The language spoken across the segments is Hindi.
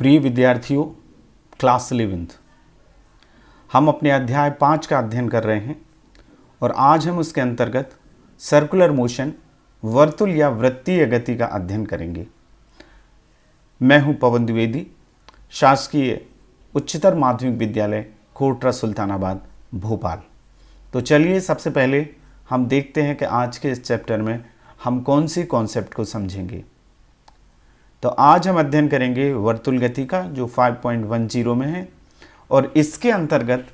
प्रिय विद्यार्थियों, क्लास 11th हम अपने अध्याय 5 का अध्ययन कर रहे हैं और आज हम उसके अंतर्गत सर्कुलर मोशन, वर्तुल या वृत्तीय गति का अध्ययन करेंगे। मैं हूं पवन द्विवेदी, शासकीय उच्चतर माध्यमिक विद्यालय कोटरा सुल्तानाबाद भोपाल। तो चलिए सबसे पहले हम देखते हैं कि आज के इस चैप्टर में हम कौन सी कॉन्सेप्ट को समझेंगे। तो आज हम अध्ययन करेंगे वर्तुल गति का, जो 5.10 में है, और इसके अंतर्गत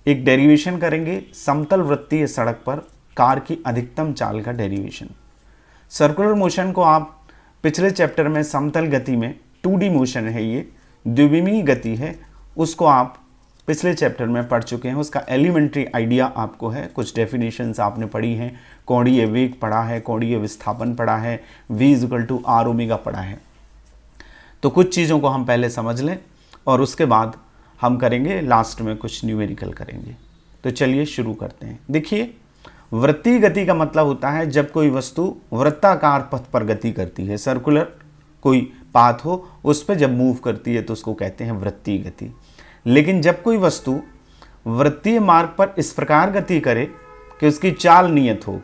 एक डेरिवेशन करेंगे समतल वृत्तीय सड़क पर कार की अधिकतम चाल का डेरिवेशन। सर्कुलर मोशन को आप पिछले चैप्टर में समतल गति में 2D मोशन है, ये द्विविमीय गति है, उसको आप पिछले चैप्टर में पढ़ चुके हैं। उसका एलिमेंट्री आइडिया आपको है, कुछ डेफिनेशंस आपने पढ़ी हैं, कोणीय वेग पढ़ा है, कोणीय विस्थापन पढ़ा है, V = R ओमेगा पढ़ा है। तो कुछ चीज़ों को हम पहले समझ लें और उसके बाद हम करेंगे लास्ट में कुछ न्यूमेरिकल करेंगे। तो चलिए शुरू करते हैं। देखिए, वृत्तीय गति का मतलब होता है जब कोई वस्तु वृत्ताकार पथ पर गति करती है, सर्कुलर कोई पाथ हो उस पर जब मूव करती है तो उसको कहते हैं वृत्तीय गति। लेकिन जब कोई वस्तु वृत्तीय मार्ग पर इस प्रकार गति करे कि उसकी चाल नियत हो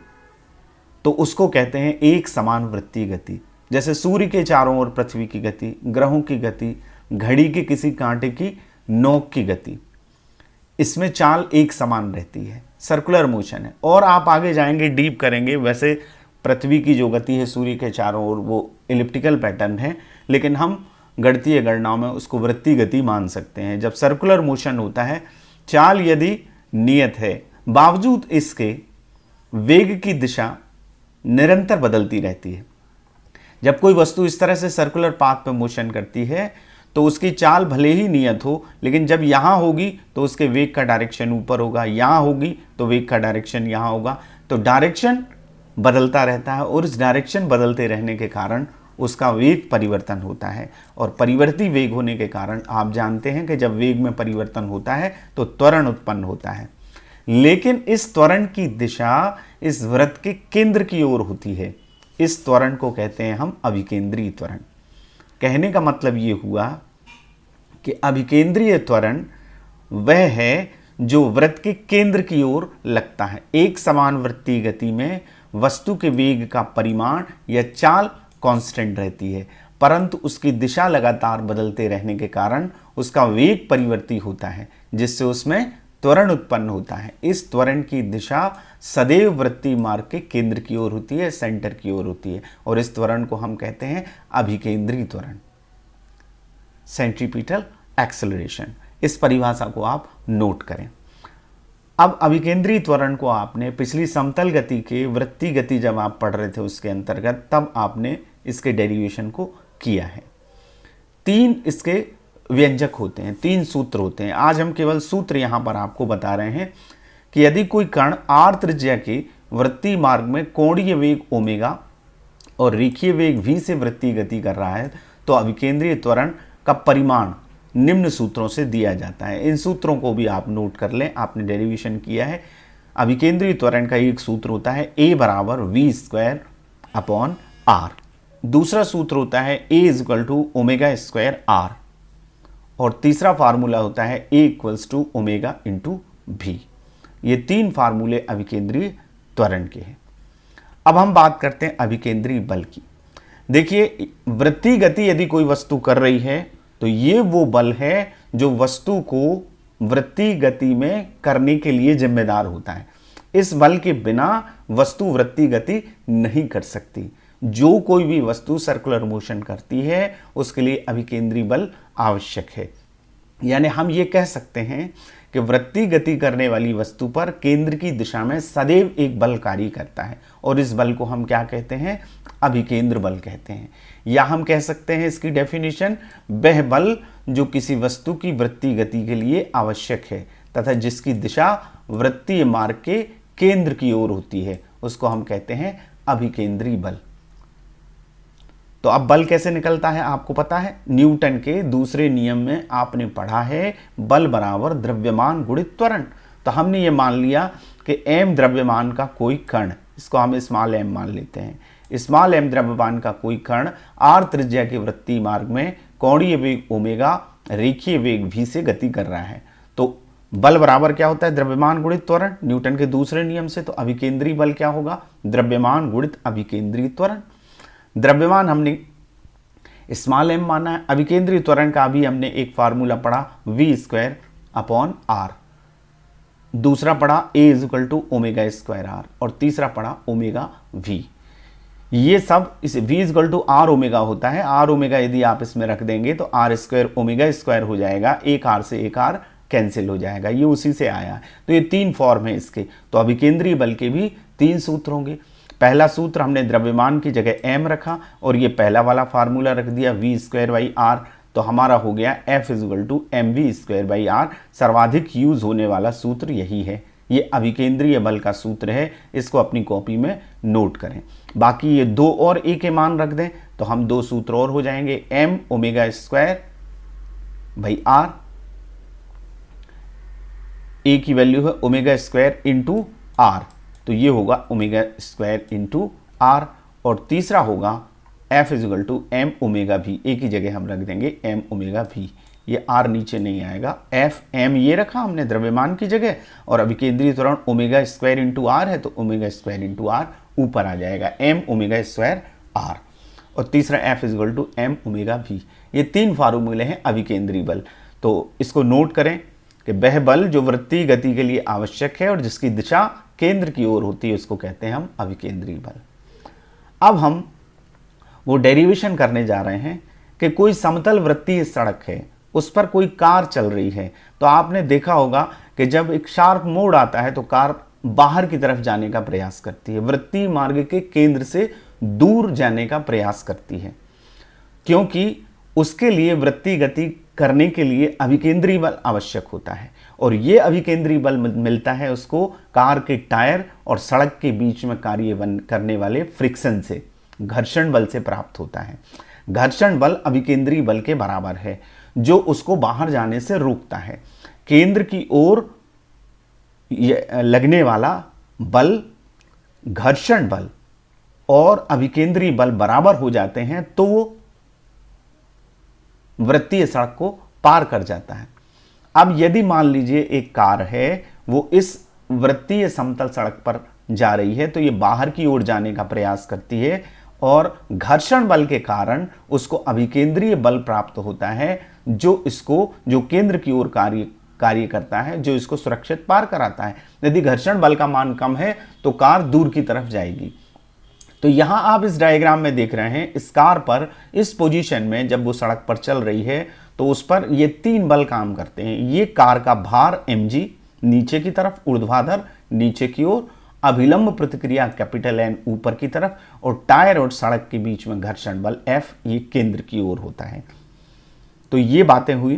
तो उसको कहते हैं एक समान वृत्तीय गति। जैसे सूर्य के चारों ओर पृथ्वी की गति, ग्रहों की गति, घड़ी के किसी कांटे की नोक की गति, इसमें चाल एक समान रहती है, सर्कुलर मोशन है। और आप आगे जाएंगे, डीप करेंगे। वैसे पृथ्वी की जो गति है सूर्य के चारों ओर वो इलिप्टिकल पैटर्न है, लेकिन हम गणितीय गणनाओं में उसको वृत्तीय गति मान सकते हैं। जब सर्कुलर मोशन होता है, चाल यदि नियत है, बावजूद इसके वेग की दिशा निरंतर बदलती रहती है। जब कोई वस्तु इस तरह से सर्कुलर पाथ पर मोशन करती है तो उसकी चाल भले ही नियत हो, लेकिन जब यहाँ होगी तो उसके वेग का डायरेक्शन ऊपर होगा, यहाँ होगी तो वेग का डायरेक्शन यहाँ होगा। तो डायरेक्शन बदलता रहता है और इस डायरेक्शन बदलते रहने के कारण उसका वेग परिवर्तन होता है। और परिवर्ती वेग होने के कारण आप जानते हैं कि जब वेग में परिवर्तन होता है तो त्वरण उत्पन्न होता है, लेकिन इस त्वरण की दिशा इस वृत्त के केंद्र की ओर होती है। इस त्वरण को कहते हैं हम अभिकेंद्रीय त्वरण। कहने का मतलब ये हुआ कि अभिकेंद्रीय त्वरण वह है जो वृत्त के केंद्र की ओर लगता है। एक समान वृत्तीय गति में वस्तु के वेग का परिमाण या चाल कांस्टेंट रहती है, परंतु उसकी दिशा लगातार बदलते रहने के कारण उसका वेग परिवर्ती होता है, जिससे उसमें त्वरण उत्पन्न होता है। इस त्वरण की दिशा सदैव वृत्तीय मार्ग के केंद्र की ओर होती है, सेंटर की ओर होती है, और इस त्वरण को हम कहते हैं अभिकेंद्रीय त्वरण, सेंट्रीपिटल एक्सेलरेशन। इस परिभाषा को आप नोट करें। अब अभिकेंद्रीय त्वरण को आपने पिछली समतल गति के वृत्तीय गति जब आप पढ़ रहे थे उसके अंतर्गत, तब आपने इसके डेरिवेशन को किया है। 3 इसके व्यंजक होते हैं, 3 सूत्र होते हैं। आज हम केवल सूत्र यहां पर आपको बता रहे हैं कि यदि कोई कण r त्रिज्या के वृत्तीय मार्ग में कोणीय वेग ओमेगा और रेखीय वेग v से वृत्तीय गति कर रहा है तो अभिकेंद्रीय त्वरण का परिमाण निम्न सूत्रों से दिया जाता है। इन सूत्रों को भी आप नोट कर लें, आपने डेरिवेशन किया है। अभिकेंद्रीय त्वरण का एक सूत्र होता है A = v²/r। दूसरा सूत्र होता है A = ω²r। और तीसरा फार्मूला होता है A = ω/v। ये 3 फार्मूले अभिकेंद्रीय त्वरण के हैं। अब हम बात करते हैं अभिकेंद्रीय बल की। देखिए, वृत्तीय गति यदि कोई वस्तु कर रही है तो ये वो बल है जो वस्तु को वृत्तीय गति में करने के लिए जिम्मेदार होता है। इस बल के बिना वस्तु वृत्तीय गति नहीं कर सकती। जो कोई भी वस्तु सर्कुलर मोशन करती है उसके लिए अभिकेंद्रीय बल आवश्यक है। यानी हम ये कह सकते हैं कि वृत्तीय गति करने वाली वस्तु पर केंद्र की दिशा में सदैव एक बल कार्य करता है, और इस बल को हम क्या कहते हैं? अभिकेंद्र बल कहते हैं। या हम कह सकते हैं इसकी डेफिनेशन, वह बल जो किसी वस्तु की वृत्तीय गति के लिए आवश्यक है तथा जिसकी दिशा वृत्तीय मार्ग के केंद्र की ओर होती है, उसको हम कहते हैं अभिकेंद्रीय बल। तो अब बल कैसे निकलता है आपको पता है। न्यूटन के दूसरे नियम में आपने पढ़ा है बल बराबर द्रव्यमान गुणित त्वरण। तो हमने ये मान लिया कि m द्रव्यमान का कोई कण, इसको हम स्मॉल m मान लेते हैं, स्मॉल m द्रव्यमान का कोई कण r त्रिज्या के वृत्तीय मार्ग में कोणीय वेग ओमेगा रेखीय वेग v से गति कर रहा है। तो बल बराबर क्या होता है, द्रव्यमान गुणित त्वरण, न्यूटन के दूसरे नियम से। तो अभिकेंद्रीय बल क्या होगा, द्रव्यमान गुणित अभिकेंद्रीय त्वरण। द्रव्यमान हमने स्मॉल m माना है, अभिकेंद्रीय त्वरण का भी हमने एक फार्मूला पढ़ा v²/r, दूसरा पढ़ा a=ω²r और तीसरा पढ़ा ओमेगा v। ये सब इस v=r ओमेगा होता है। r ओमेगा यदि आप इसमें रख देंगे तो r² ओमेगा स्क्वायर हो जाएगा, एक r से एक r कैंसिल हो जाएगा, ये उसी से आया है। तो ये तीन फॉर्म है इसके। तो अभिकेंद्रीय बल के भी तीन सूत्र होंगे। पहला सूत्र हमने द्रव्यमान की जगह m रखा और ये पहला वाला फार्मूला रख दिया v²/r, तो हमारा हो गया F=mv²/r। सर्वाधिक यूज होने वाला सूत्र यही है, ये अभिकेंद्रीय बल का सूत्र है, इसको अपनी कॉपी में नोट करें। बाकी ये दो और a के मान रख दें तो हम दो सूत्र और हो जाएंगे, m⍵²/r, a की वैल्यू है ω² r, तो ये होगा ω² r, और तीसरा होगा F=mωv, a की जगह हम रख देंगे mωv, ये r नीचे नहीं आएगा। Fm ये रखा हमने द्रव्यमान की जगह, और अभिकेंद्रीय त्वरण ω² r है तो ω² r ऊपर आ जाएगा, mω²r, और तीसरा F=mωv। ये तीन फार्मूले हैं अभिकेंद्रीय बल। तो इसको नोट करें कि वह बल जो वृत्तीय गति के लिए आवश्यक है और जिसकी दिशा केंद्र की ओर होती है उसको कहते हैं हम अभिकेंद्रीय बल। अब हम वो डेरिवेशन करने जा रहे हैं कि कोई समतल वृत्तीय सड़क है, उस पर कोई कार चल रही है। तो आपने देखा होगा कि जब एक शार्प मोड़ आता है तो कार बाहर की तरफ जाने का प्रयास करती है, वृत्तीय मार्ग के केंद्र से दूर जाने का प्रयास करती है, क्योंकि उसके लिए वृत्तीय गति करने के लिए अभिकेंद्रीय बल आवश्यक होता है। और ये अभिकेंद्रीय बल मिलता है उसको कार के टायर और सड़क के बीच में कार्य करने वाले फ्रिक्शन से, घर्षण बल से प्राप्त होता है। घर्षण बल अभिकेंद्रीय बल के बराबर है, जो उसको बाहर जाने से रोकता है। केंद्र की ओर लगने वाला बल, घर्षण बल और अभिकेंद्रीय बल बराबर हो जाते हैं तो वो वृत्तीय सड़क को पार कर जाता है। अब यदि मान लीजिए एक कार है, वो इस वृत्तीय समतल सड़क पर जा रही है, तो ये बाहर की ओर जाने का प्रयास करती है और घर्षण बल के कारण उसको अभिकेंद्रीय बल प्राप्त होता है, जो केंद्र की ओर कार्य करता है, जो इसको सुरक्षित पार कराता है। यदि घर्षण बल का मान कम है तो कार दूर की तरफ जाएगी। तो यहां आप इस डायग्राम में देख रहे हैं, इस कार पर इस पोजीशन में जब वो सड़क पर चल रही है तो उस पर ये तीन बल काम करते हैं। ये कार का भार mg नीचे की तरफ, ऊर्ध्वाधर नीचे की ओर, अभिलंब प्रतिक्रिया N ऊपर की तरफ, और टायर और सड़क के बीच में घर्षण बल F ये केंद्र की ओर होता है। तो ये बातें हुई।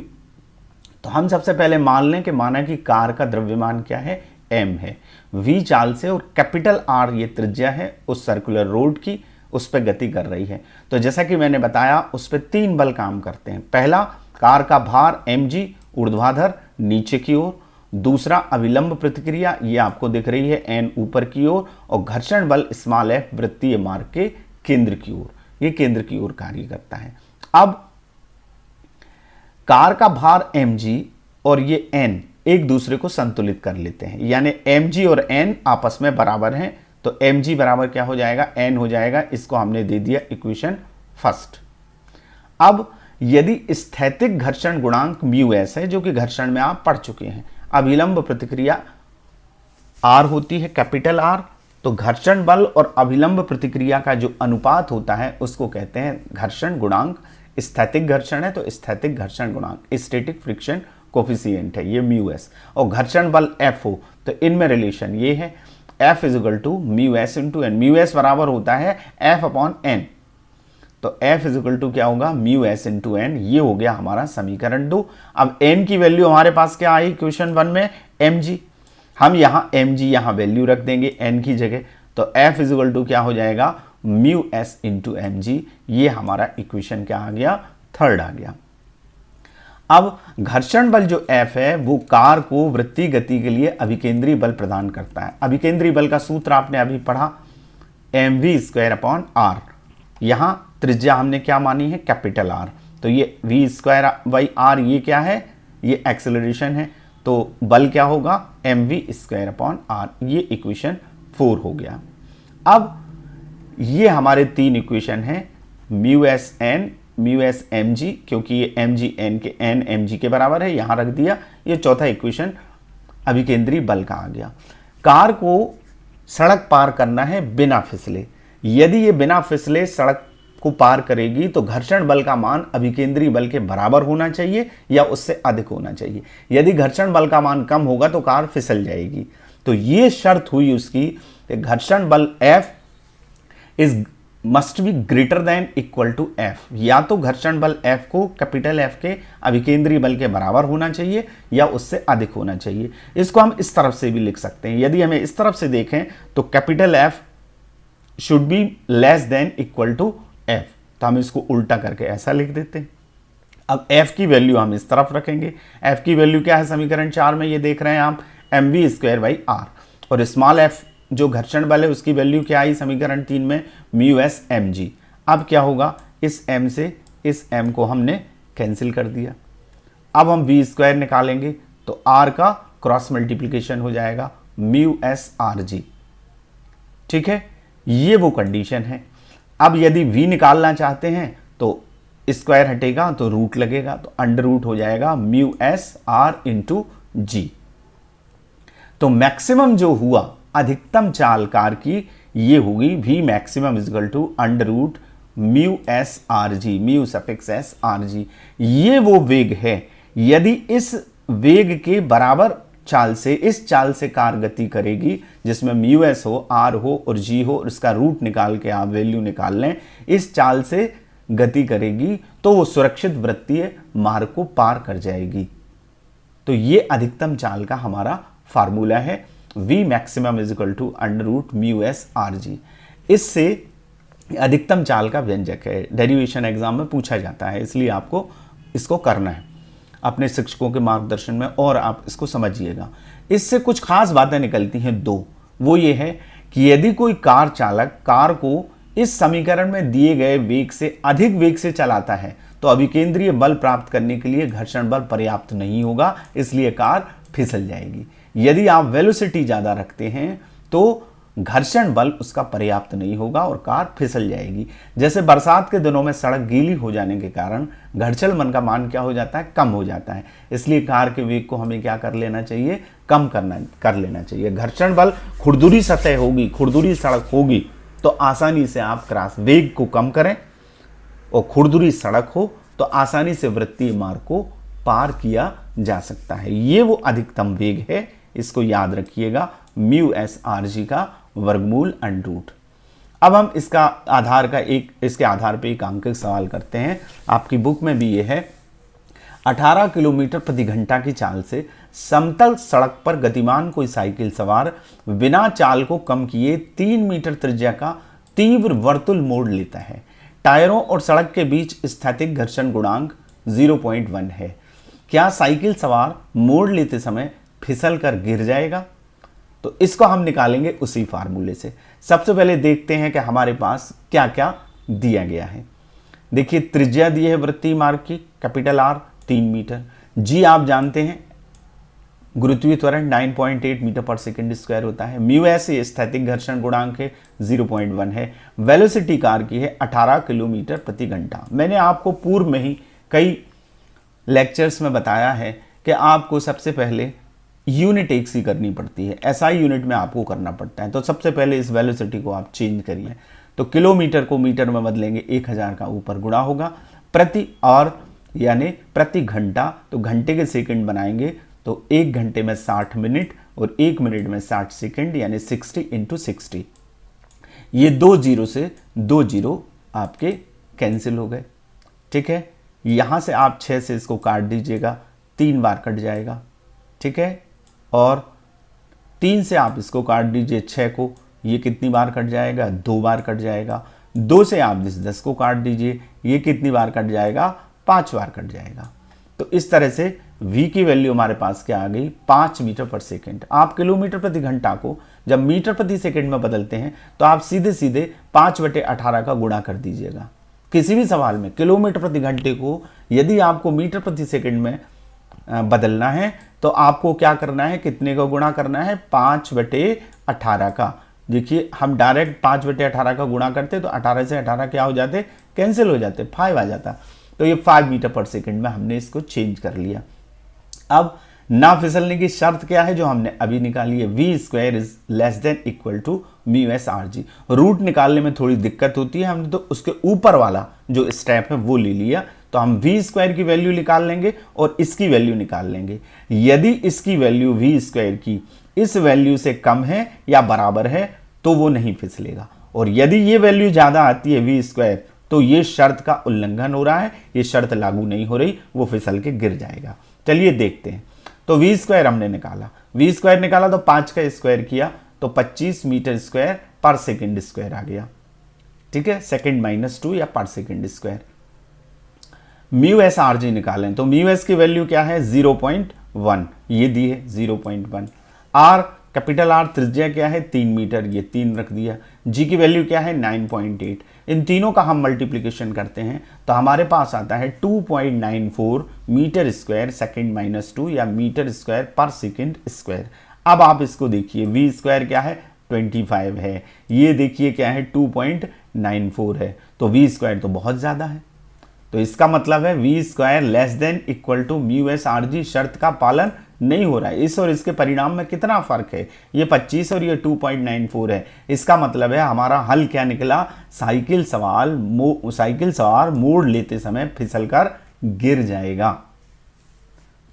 तो हम सबसे पहले मान लें कि माना कि कार का द्रव्यमान क्या है, m है, v चाल से, और R ये त्रिज्या है उस सर्कुलर रोड की, उस पर गति कर रही है। तो जैसा कि मैंने बताया उस पर तीन बल काम करते हैं। पहला, कार का भार mg ऊर्ध्वाधर नीचे की ओर, दूसरा अभिलंब प्रतिक्रिया, ये आपको दिख रही है n ऊपर की ओर, और घर्षण बल f वृत्तीय मार्ग के केंद्र की ओर, ये केंद्र की ओर कार्य करता है। अब कार का भार mg और ये n एक दूसरे को संतुलित कर लेते हैं, यानी mg और n आपस में बराबर हैं। तो mg बराबर क्या हो जाएगा, n हो जाएगा। इसको हमने दे दिया इक्वेशन फर्स्ट। अब यदि स्थैतिक घर्षण गुणांक μs है, जो कि घर्षण में आप पढ़ चुके हैं, अभिलंब प्रतिक्रिया r होती है R, तो घर्षण बल और अभिलंब प्रतिक्रिया का जो अनुपात होता है उसको कहते हैं घर्षण गुणांक। स्थैतिक घर्षण है तो स्थैतिक घर्षण गुणांक, स्टैटिक फ्रिक्शन कोफिशिएंट है ये μs, और घर्षण बल F हो तो इनमें रिलेशन ये है F=μs/n। μs बराबर होता है F/n, तो F क्या होगा, μs/n। ये हो गया हमारा समीकरण 2। अब n की वैल्यू हमारे पास क्या आई क्वेश्चन 1 में, mg। हम यहाँ mg यहाँ वैल्यू रख देंगे n की जगह, तो F क्या हो जाएगा, μs/mg। ये हमारा इक्वेशन क्या आ गया, थर्ड आ गया। अब घर्षण बल जो F है वो कार को वृत्तीय गति के लिए अभिकेंद्रीय बल प्रदान करता है। अभिकेंद्रीय बल का सूत्र आपने अभी पढ़ा, M V square upon R. यहाँ त्रिज्या हमने क्या मानी है, कैपिटल आर, तो ये वी स्क्वायर बाई आर ये क्या है, ये एक्सेलरेशन है, तो बल क्या होगा, M V square upon R. ये इक्वेशन 4 हो गया। अब ये हमारे 3 इक्वेशन हैं, mu S N, mu S M G, क्योंकि ये एम जी एन के एन एम जी के बराबर है, यहां रख दिया। ये चौथा इक्वेशन अभिकेंद्री बल का आ गया। कार को सड़क पार करना है बिना फिसले। यदि ये बिना फिसले सड़क को पार करेगी तो घर्षण बल का मान अभिकेंद्री बल के बराबर होना चाहिए या उससे अधिक होना चाहिए। यदि घर्षण बल का मान कम होगा तो कार फिसल जाएगी। तो ये शर्त हुई उसकी कि घर्षण बल F is must be greater than equal to F। या तो घर्षण बल F को कैपिटल F के अभिकेंद्री बल के बराबर होना चाहिए या उससे अधिक होना चाहिए। इसको हम इस तरफ से भी लिख सकते हैं। यदि हमें इस तरफ से देखें तो capital F should be less than equal to F, तो हम इसको उल्टा करके ऐसा लिख देते हैं। अब F की वैल्यू हम इस तरफ रखेंगे। F की वैल्यू क्या है, समीकरण 4 में ये देख रहे हैं आप, M V square by R, और स्मॉल f जो घर्षण बल है उसकी वैल्यू क्या आई समीकरण 3 में, म्यू एस एम जी। अब क्या होगा, इस m से इस m को हमने कैंसिल कर दिया। अब हम v स्क्वायर निकालेंगे तो r का क्रॉस मल्टीप्लिकेशन हो जाएगा, म्यू एस आर जी। ठीक है, ये वो कंडीशन है। अब यदि v निकालना चाहते हैं तो स्क्वायर हटेगा तो रूट लगेगा, तो अंडर रूट हो जाएगा म्यू एस आर इंटू जी। तो मैक्सिमम जो हुआ अधिकतम चाल कार की ये होगी v maximum is equal to under root mu S R G, mu suffix S R G. ये वो वेग है। यदि इस वेग के बराबर चाल से, इस चाल से कार गति करेगी जिसमें म्यू एस हो, आर हो और जी हो, और इसका रूट निकाल के आप वैल्यू निकाल लें, इस चाल से गति करेगी तो वो सुरक्षित वृत्तीय मार्ग को पार कर जाएगी। तो ये अधिकतम चाल का हमारा फार्मूला है, v maximum is equal to under root mu S R G. इससे अधिकतम चाल का व्यंजक है, डेरिवेशन एग्जाम में पूछा जाता है, इसलिए आपको इसको करना है अपने शिक्षकों के मार्गदर्शन में, और आप इसको समझिएगा। इससे कुछ खास बातें निकलती हैं दो, वो ये है कि यदि कोई कार चालक कार को इस समीकरण में दिए गए वेग से अधिक वेग से चलाता है तो अभिकेंद्रीय बल प्राप्त करने के लिए घर्षण बल पर्याप्त नहीं होगा, इसलिए कार फिसल जाएगी। यदि आप वेलोसिटी ज़्यादा रखते हैं तो घर्षण बल उसका पर्याप्त नहीं होगा और कार फिसल जाएगी। जैसे बरसात के दिनों में सड़क गीली हो जाने के कारण घर्षण बल का मान क्या हो जाता है, कम हो जाता है। इसलिए कार के वेग को हमें क्या कर लेना चाहिए, कम कर लेना चाहिए। घर्षण बल खुरदुरी सतह होगी, खुरदुरी सड़क होगी तो आसानी से आप क्रॉस वेग को कम करें, और खुरदुरी सड़क हो तो आसानी से वृत्तीय मार्ग को पार किया जा सकता है। ये वो अधिकतम वेग है, इसको याद रखिएगा, म्यू एस आर जी का वर्गमूल अंडर रूट। अब हम इसके आधार पे एक अंकित सवाल करते हैं। आपकी बुक में भी ये है, 18 किलोमीटर प्रति घंटा की चाल से समतल सड़क पर गतिमान कोई साइकिल सवार बिना चाल को कम किए 3 मीटर त्रिज्या का तीव्र वर्तुल मोड़ लेता है। टायरों और सड़क के बीच स्थैतिक घर्षण गुणांक 0.1 है। क्या साइकिल सवार मोड़ लेते समय फिसल कर गिर जाएगा? तो इसको हम निकालेंगे उसी फार्मूले से। सबसे पहले देखते हैं कि हमारे पास क्या क्या दिया गया है। देखिए, त्रिज्या दी है वृत्तीय मार्ग की, कैपिटल आर 3 मीटर, जी आप जानते हैं गुरुत्वीय त्वरण 9.8 मीटर पर सेकंड स्क्वायर होता है, म्यू एस स्थैतिक घर्षण गुणांक है 0.1 है, वेलोसिटी कार की है 18 किलोमीटर प्रति घंटा। मैंने आपको पूर्व में ही कई लेक्चर्स में बताया है कि आपको सबसे पहले यूनिट एक सी करनी पड़ती है, एसआई यूनिट में आपको करना पड़ता है। तो सबसे पहले इस वेलोसिटी को आप चेंज करिए, तो किलोमीटर को मीटर में बदलेंगे, 1000 का ऊपर गुणा होगा, प्रति और यानी प्रति घंटा, तो घंटे के सेकंड बनाएंगे तो 1 घंटे में 60 मिनट और 1 मिनट में 60 सेकंड, यानी 60 × 60। ये 2 जीरो से 2 जीरो आपके कैंसिल हो गए। ठीक है, यहाँ से आप 6 से इसको काट दीजिएगा, 3 बार कट जाएगा। ठीक है, और 3 से आप इसको काट दीजिए 6 को, ये कितनी बार कट जाएगा, 2 बार कट जाएगा। 2 से आप 10 को काट दीजिए, ये कितनी बार कट जाएगा, 5 बार कट जाएगा। तो इस तरह से v की वैल्यू हमारे पास क्या आ गई, 5 मीटर पर सेकेंड। आप किलोमीटर प्रति घंटा को जब मीटर प्रति सेकेंड में बदलते हैं तो आप सीधे सीधे 5/18 का गुणा कर दीजिएगा। किसी भी सवाल में किलोमीटर प्रति घंटे को यदि आपको मीटर प्रति सेकेंड में बदलना है तो आपको क्या करना है, कितने का गुणा करना है, 5/18 का। देखिए हम डायरेक्ट 5/18 का गुणा करते तो 18 से 18 क्या हो जाते, कैंसिल हो जाते, 5 आ जाता। तो ये 5 मीटर पर सेकेंड में हमने इसको चेंज कर लिया। अब ना फिसलने की शर्त क्या है जो हमने अभी निकाली है, v² is less than equal to μs/g। Root निकालने में थोड़ी दिक्कत होती है, हमने तो उसके ऊपर वाला जो स्टेप है वो ले लिया। तो हम v² की वैल्यू निकाल लेंगे और इसकी वैल्यू निकाल लेंगे। यदि इसकी वैल्यू v² की इस वैल्यू से कम है या बराबर है तो वो नहीं फिसलेगा, और यदि ये वैल्यू ज्यादा आती है v² तो ये शर्त का उल्लंघन हो रहा है, ये शर्त लागू नहीं हो रही, वो फिसल के गिर जाएगा। चलिए देखते हैं। तो v² हमने निकाला, v² निकाला तो 5 का स्क्वायर किया तो 25 मीटर स्क्वायर पर सेकेंड स्क्वायर आ गया। ठीक है, सेकेंड -2 या पर सेकेंड स्क्वायर। μs/g निकालें तो μs की वैल्यू क्या है, 0.1, ये दी है 0.1। r कैपिटल R त्रिज्या क्या है, 3 मीटर, ये 3 रख दिया। g की वैल्यू क्या है, 9.8। इन तीनों का हम मल्टीप्लिकेशन करते हैं तो हमारे पास आता है 2.94 मीटर स्क्वायर सेकेंड -2 या मीटर स्क्वायर पर सेकेंड स्क्वायर। अब आप इसको देखिए, v² क्या है, 25 है, ये देखिए क्या है, 2.94 है, तो v² तो बहुत ज़्यादा है। तो इसका मतलब है v² less than equal to μs/g शर्त का पालन नहीं हो रहा है। इस और इसके परिणाम में कितना फर्क है, ये 25 और ये 2.94 है। इसका मतलब है हमारा हल क्या निकला, साइकिल सवार मोड़ लेते समय फिसलकर गिर जाएगा।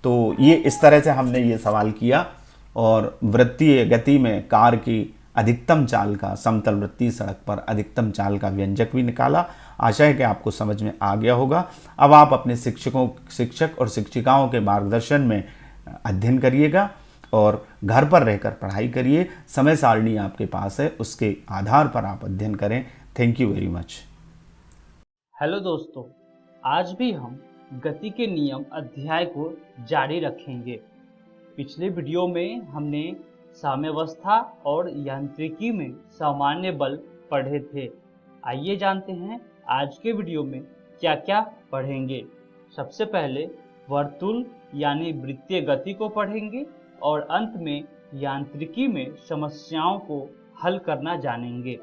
तो ये इस तरह से हमने ये सवाल किया और वृत्तीय गति में कार की अधिकतम चाल का, समतल वृत्तीय सड़क पर अधिकतम चाल का व्यंजक भी निकाला। आशा है कि आपको समझ में आ गया होगा। अब आप अपने शिक्षक और शिक्षिकाओं के मार्गदर्शन में अध्ययन करिएगा और घर पर रहकर पढ़ाई करिए। समय सारणी आपके पास है, उसके आधार पर आप अध्ययन करें। Thank you very much. Hello दोस्तों, आज भी हम गति के नियम अध्याय को जारी रखेंगे। पिछले वीडियो में हमने साम्यावस्था और यांत्रिकी में सामान्य बल पढ़े थे। आइए जानते हैं आज के वीडियो में क्या क्या पढ़ेंगे। सबसे पहले वर्तुल यानी वृत्तीय गति को पढ़ेंगे और अंत में यांत्रिकी में समस्याओं को हल करना जानेंगे।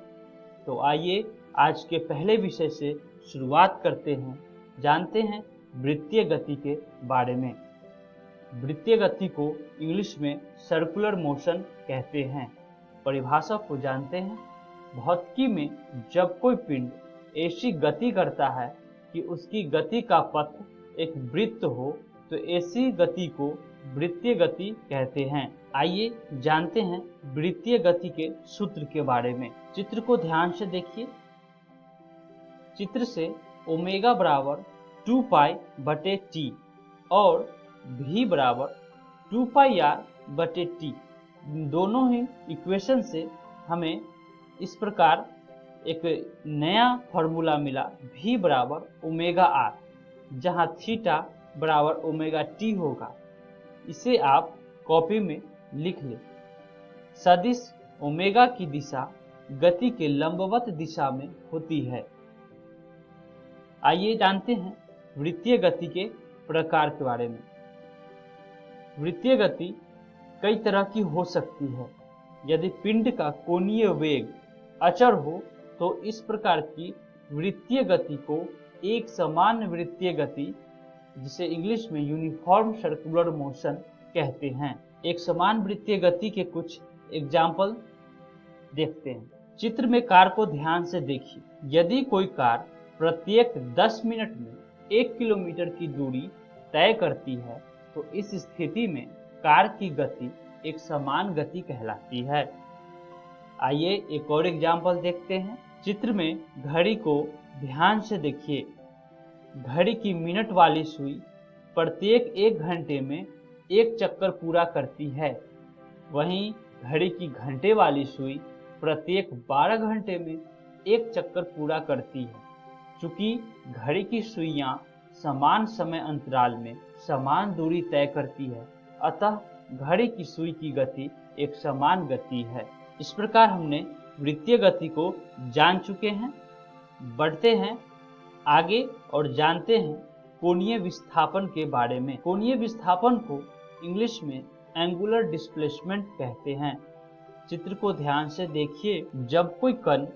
तो आइए आज के पहले विषय से शुरुआत करते हैं, जानते हैं वृत्तीय गति के बारे में। वृत्तीय गति को इंग्लिश में सर्कुलर मोशन कहते हैं। परिभाषा को जानते हैं। भौतिकी में जब कोई पिंड ऐसी गति करता है कि उसकी गति का पथ एक वृत्त हो तो ऐसी गति को वृत्तीय गति कहते हैं। आइए जानते हैं वृत्तीय गति के सूत्र के बारे में। चित्र को ध्यान से देखिए। चित्र से ओमेगा बराबर 2π/t और v बराबर 2πr/t, दोनों ही इक्वेशन से हमें इस प्रकार एक नया फॉर्मूला मिला, v बराबर ω/r, जहाँ थीटा बराबर ω/t होगा। इसे आप कॉपी में लिख लें। सदिश ओमेगा की दिशा गति के लंबवत दिशा में होती है। आइए जानते हैं वृत्तीय गति के प्रकार के बारे में। वृत्तीय गति कई तरह की हो सकती है। यदि पिंड का कोणीय वेग अचर हो तो इस प्रकार की वृत्तीय गति को एक समान वृत्तीय गति, जिसे इंग्लिश में यूनिफॉर्म सर्कुलर मोशन कहते हैं। एक समान वृत्तीय गति के कुछ एग्जाम्पल देखते हैं। चित्र में कार को ध्यान से देखिए। यदि कोई कार प्रत्येक 10 मिनट में 1 किलोमीटर की दूरी तय करती है तो इस स्थिति में कार की गति एक समान गति कहलाती है। आइए एक और एग्जाम्पल देखते हैं। चित्र में घड़ी को ध्यान से देखिए। घड़ी की मिनट वाली सुई प्रत्येक 1 घंटे में 1 चक्कर पूरा करती है। वहीं घड़ी की घंटे वाली सुई प्रत्येक 12 घंटे में 1 चक्कर पूरा करती है। चूंकि घड़ी की सुइयां समान समय अंतराल में समान दूरी तय करती है, अतः घड़ी की सुई की गति एक समान गति है। इस प्रकार हमने वृत्तीय गति को जान चुके हैं। बढ़ते हैं आगे और जानते हैं कोणीय विस्थापन के बारे में। कोणीय विस्थापन को इंग्लिश में एंगुलर डिस्प्लेसमेंट कहते हैं। चित्र को ध्यान से देखिए। जब कोई कण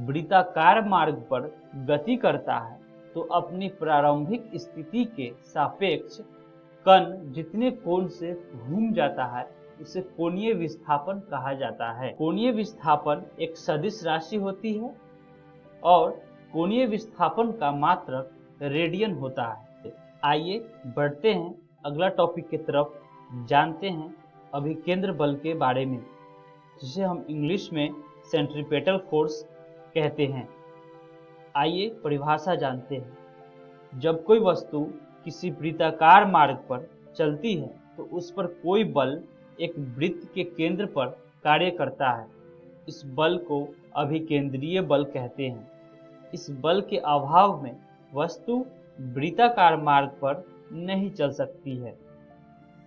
वृत्ताकार मार्ग पर गति करता है तो अपनी प्रारंभिक स्थिति के सापेक्ष कण जितने कोण से घूम जाता है उसे कोणीय विस्थापन कहा जाता है। कोणीय विस्थापन एक सदिश राशि होती है और कोणीय विस्थापन का मात्रक रेडियन होता है। आइए बढ़ते हैं अगला टॉपिक की तरफ। जानते हैं अभिकेंद्र बल के बारे में, जिसे हम इंग्लिश में सेंट्रीपेटल फोर्स कहते हैं। आइए परिभाषा जानते हैं। जब कोई वस्तु किसी वृत्ताकार मार्ग पर चलती है तो उस पर कोई बल एक वृत्त के केंद्र पर कार्य करता है। इस बल को अभिकेंद्रीय बल कहते हैं। इस बल के अभाव में वस्तु वृत्ताकार मार्ग पर नहीं चल सकती है।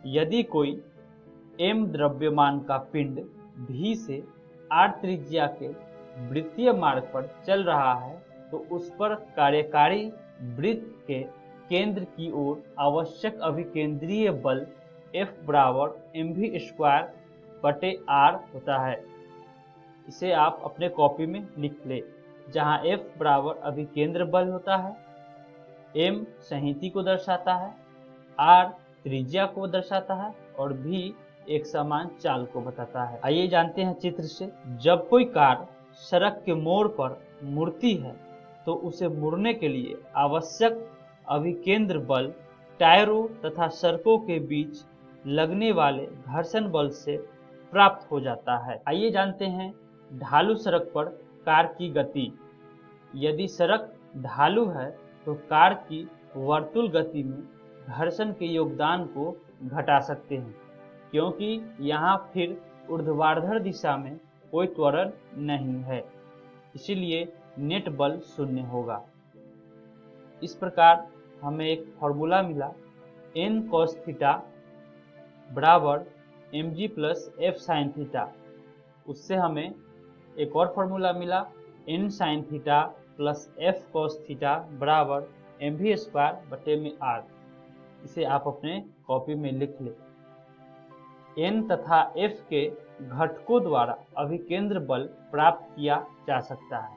यदि कोई m द्रव्यमान का पिंड v से r त्रिज्या के वृत्तीय मार्ग पर चल रहा है तो उस पर कार्यकारी वृत्त के केंद्र की ओर आवश्यक अभिकेंद्रीय बल F बराबर mv²/r होता है। इसे आप अपने कॉपी में लिख ले, जहां F बराबर अभिकेंद्र बल होता है, m संहति को दर्शाता है, r त्रिज्या को दर्शाता है और v एक समान चाल को बताता है। आइए जानते हैं चित्र से। जब कोई कार सड़क के मोड़ पर मुड़ती है तो उसे मुड़ने के लिए आवश्यक अभिकेंद्र बल टायरों तथा सड़कों के बीच लगने वाले घर्षण बल से प्राप्त हो जाता है। आइए जानते हैं ढालू सड़क पर कार की गति। यदि सड़क ढालू है तो कार की वर्तुल गति में घर्षण के योगदान को घटा सकते हैं, क्योंकि यहाँ फिर ऊर्ध्वाधर दिशा में कोई त्वरण नहीं है, इसीलिए नेट बल शून्य होगा। इस प्रकार हमें एक फॉर्मूला मिला n cos थीटा बराबर mg plus f sin theta. उससे हमें एक और फॉर्मूला मिला n sin theta plus f cos theta बराबर mv²/r। इसे आप अपने कॉपी में लिख लें। n तथा f के घटकों द्वारा अभिकेंद्र बल प्राप्त किया जा सकता है।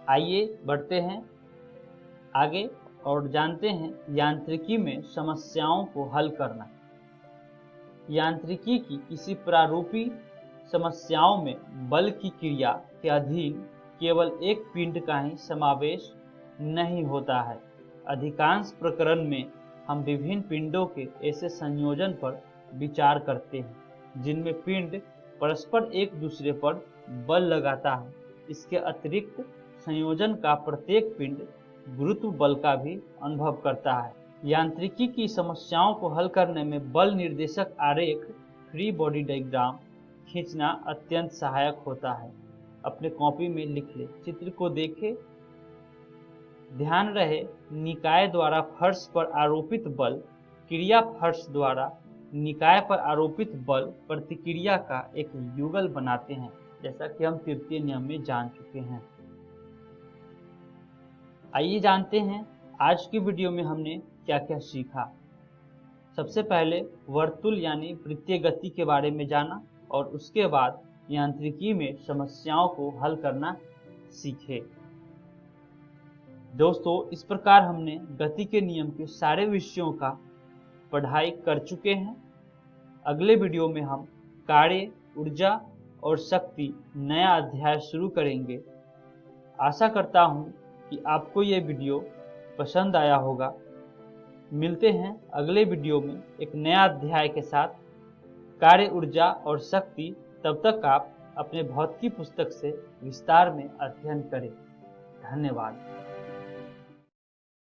आइए बढ़ते हैं आगे और जानते हैं यांत्रिकी में समस्याओं को हल करना। यांत्रिकी की किसी प्रारूपी समस्याओं में बल की क्रिया के अधीन केवल एक पिंड का ही समावेश नहीं होता है। अधिकांश प्रकरण में हम विभिन्न पिंडों के ऐसे संयोजन पर विचार करते हैं जिनमें पिंड परस्पर एक दूसरे पर बल लगाता है। इसके अतिरिक्त संयोजन का प्रत्येक पिंड गुरुत्व बल का भी अनुभव करता है। यांत्रिकी की समस्याओं को हल करने में बल निर्देशक आरेख फ्री बॉडी डायग्राम खींचना अत्यंत सहायक होता है। अपने कॉपी में लिख ले। चित्र को देखें। ध्यान रहे निकाय द्वारा फर्श पर आरोपित बल क्रिया फर्श द्वारा निकाय पर आरोपित बल प्रतिक्रिया का एक युगल बनाते हैं, जैसा कि हम तृतीय नियम में जान चुके हैं। आइए जानते हैं आज की वीडियो में हमने क्या क्या सीखा। सबसे पहले वर्तुल यानी वृत्तीय गति के बारे में जाना और उसके बाद यांत्रिकी में समस्याओं को हल करना सीखे। दोस्तों, इस प्रकार हमने गति के नियम के सारे विषयों का पढ़ाई कर चुके हैं। अगले वीडियो में हम कार्य, ऊर्जा और शक्ति नया अध्याय शुरू करेंगे। आशा करता हूं कि आपको ये वीडियो पसंद आया होगा। मिलते हैं अगले वीडियो में एक नया अध्याय के साथ, कार्य, ऊर्जा और शक्ति। तब तक आप अपने भौतिकी पुस्तक से विस्तार में अध्ययन करें। धन्यवाद।